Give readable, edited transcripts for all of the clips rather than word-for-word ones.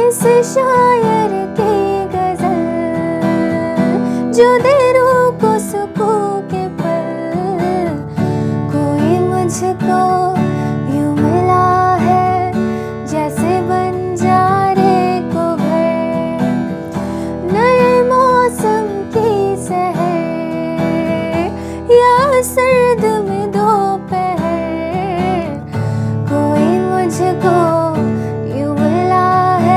किस शायर की गजल जो दे रूह को सुकून के पल। कोई मुझको यूं मिला है जैसे बंजारे को घर, नए मौसम की सहर या सर्द में दोपहर। कोई मुझको यूं मिला है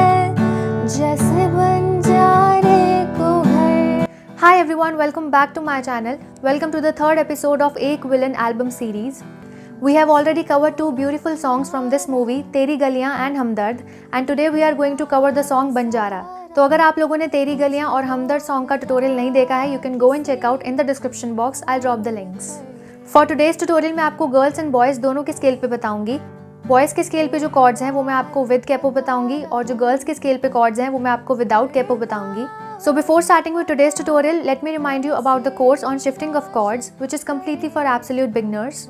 जैसे बंजारे को घर। Hi everyone, welcome back to my channel. Welcome to the third episode of Ek Villain album series. We have already covered two beautiful songs from this movie, Teri Galiyan and Humdard, and today we are going to cover the song Banjara. तो अगर आप लोगों ने तेरी गलियां और हमदर्द song का tutorial नहीं देखा है, you can go and check out in the description box. I drop the links. For today's tutorial मैं आपको गर्ल्स एंड बॉयज़ दोनों के स्केल पे बताऊंगी। बॉयज़ के स्केल पे जो कॉर्ड्स हैं वो मैं आपको विद कैपो बताऊंगी, और जो गर्ल्स के स्केल पे कॉर्ड्स हैं वो मैं आपको विदाउट कैपो बताऊंगी। So before starting with today's tutorial, let me remind you about the course on shifting of chords, which is completely for absolute beginners.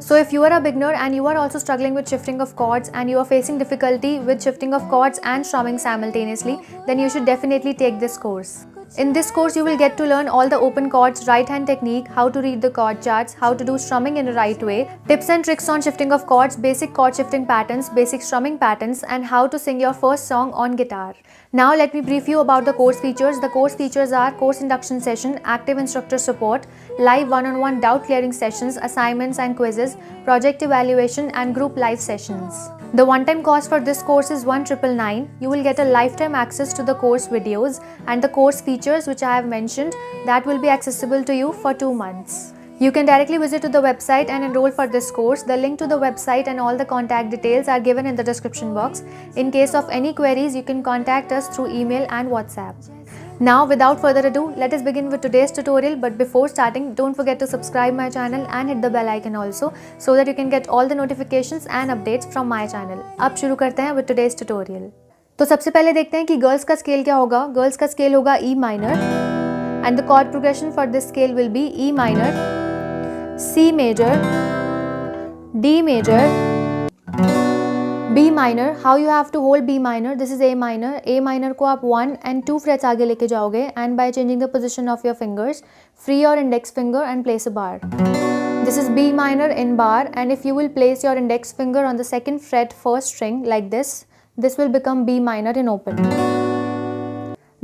So if you are a beginner and you are also struggling with shifting of chords and you are facing difficulty with shifting of chords and strumming simultaneously, then you should definitely take this course. In this course, you will get to learn all the open chords, right hand technique, how to read the chord charts, how to do strumming in the right way, tips and tricks on shifting of chords, basic chord shifting patterns, basic strumming patterns, and how to sing your first song on guitar. Now let me brief you about the course features. The course features are course induction session, active instructor support, live one-on-one doubt clearing sessions, assignments and quizzes, project evaluation, and group live sessions. The one-time cost for this course is 1,999. You will get a lifetime access to the course videos and the course features which I have mentioned that will be accessible to you for 2 months. You can directly visit to the website and enroll for this course. The link to the website and all the contact details are given in the description box. In case of any queries, you can contact us through email and WhatsApp. Now without further ado, let us begin with today's tutorial. But before starting, don't forget to subscribe my channel and hit the bell icon also, so that you can get all the notifications and updates from my channel. अब शुरू करते हैं with today's tutorial. तो सबसे पहले देखते हैं कि गर्ल्स का स्केल क्या होगा। गर्ल्स का स्केल होगा E minor and the chord progression for this scale will be E minor, C major, D major, B minor. How you have to hold B minor? This is A minor. A minor को आप 1 and 2 frets आगे लेके जाओगे, and by changing the position of your fingers, free your index finger and place a bar. This is B minor in bar, and if you will place your index finger on the second fret first string like this will become B minor in open.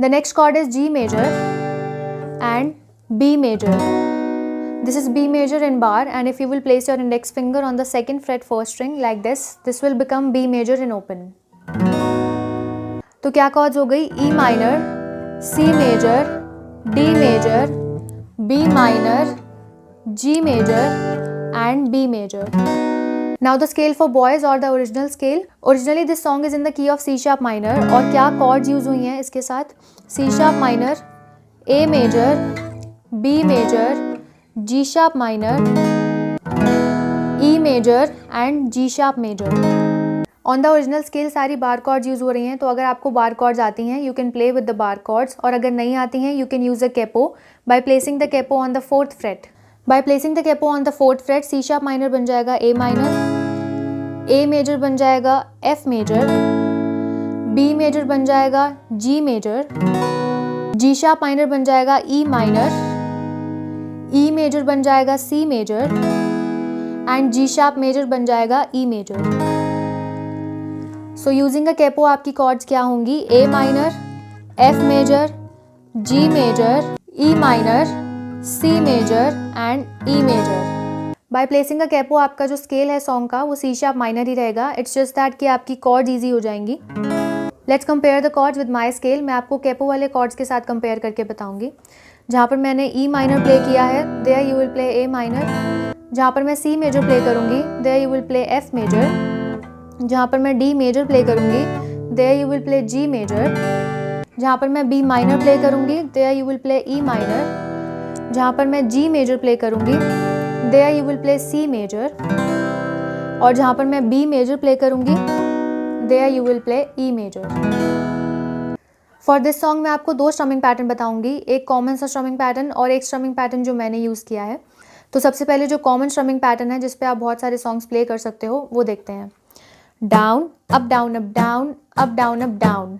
The next chord is G major and B major. This is B major in bar, and if you will place your index finger on the second fret first string like this will become B major in open. तो क्या chords हो गई? E minor, C major, D major, B minor, G major and B major. Now the scale for boys or the original scale. Originally this song is in the key of C sharp minor, और क्या chords use हुई हैं इसके साथ? C sharp minor, A major, B major, G sharp minor, E major and G sharp major. On the original scale सारी बार chords use हो रही हैं, तो अगर आपको बार कॉर्ड्स आती हैं you can play with the bar chords, और अगर नहीं आती हैं you can use a capo by placing the capo on the 4th fret. By placing the capo on the 4th fret, C sharp minor बन जाएगा A minor, A major बन जाएगा F major, B major बन जाएगा G major, G sharp minor बन जाएगा E minor, E major बन जाएगा C major and G sharp major बन जाएगा E major. So using a capo आपकी कॉर्ड्स क्या होंगी? A minor, F major, G major, E minor, C major and E major. By placing a capo आपका जो scale है song का वो C शार्प माइनर ही रहेगा। इट्स जस्ट दैट कि आपकी कॉर्ड्स ईजी हो जाएंगी। Let's compare the chords with my scale. मैं आपको कैपो वाले कॉर्ड्स के साथ कंपेयर करके बताऊंगी। जहाँ पर मैंने E माइनर प्ले किया है there you will play A minor. जहाँ पर मैं C मेजर प्ले करूँगी there you will play F major. जहाँ पर मैं D मेजर प्ले करूँगी there you will play G major. जहाँ पर मैं B माइनर प्ले करूँगी there you will play E minor. जहाँ पर मैं G मेजर प्ले करूँगी there you will play C major. और जहाँ पर मैं B मेजर प्ले करूँगी there you will play E major. For this song मैं आपको 2 स्ट्रमिंग पैटर्न बताऊंगी, एक कॉमन सा स्ट्रमिंग पैटर्न और एक स्ट्रमिंग पैटर्न जो मैंने यूज़ किया है। तो सबसे पहले जो कॉमन स्ट्रमिंग पैटर्न है जिस पे आप बहुत सारे सॉन्ग्स प्ले कर सकते हो वो देखते हैं। Down up down up down up down up down,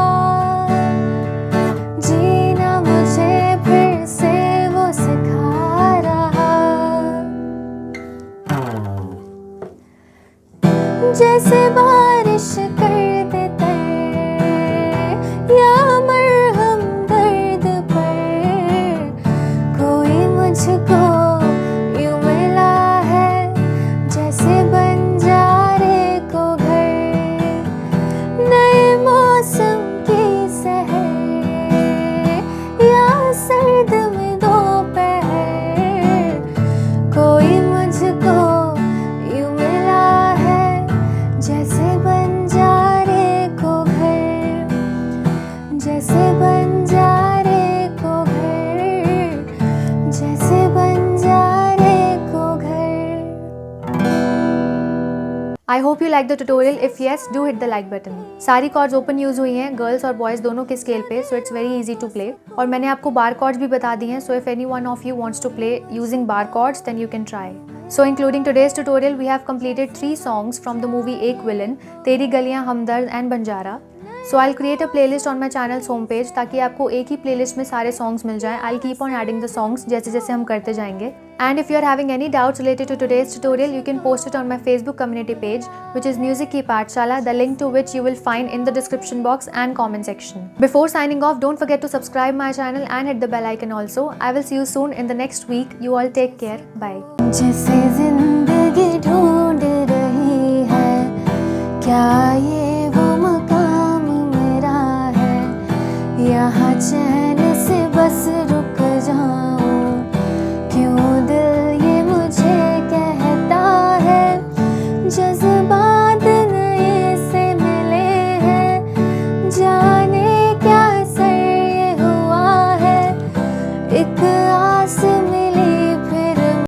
hope you like the tutorial. If yes, do hit the like button. सारी chords open यूज़ हुई हैं गर्ल्स और बॉयज़ दोनों के स्केल पे, so it's very easy to play. और मैंने आपको बार chords भी बता दी हैं, so if any one of you wants to play using bar chords, then you can try. So including today's tutorial, we have completed 3 songs from the movie एक villain, तेरी गलियां, हमदर्द and Banjara. So I'll create a playlist on my channel's homepage ताकि आपको एक ही playlist में सारे songs मिल जाएं. I'll keep on adding the songs जैसे जैसे हम करते जाएंगे. And if you are having any doubts related to today's tutorial, you can post it on my Facebook community page, which is Music Ki Pathshala, the link to which you will find in the description box and comment section. Before signing off, don't forget to subscribe my channel and hit the bell icon also. I will see you soon in the next week. You all take care. Bye. जिसे जिंदगी ढूंढ रही है, क्या ये वो मकाम मेरा है? यहाँ चैन से बस रुक जाऊं, क्यों दिल ये मुझे कहता है? जज्बात नए से मिले हैं, जाने क्या असर ये हुआ है? एक आस में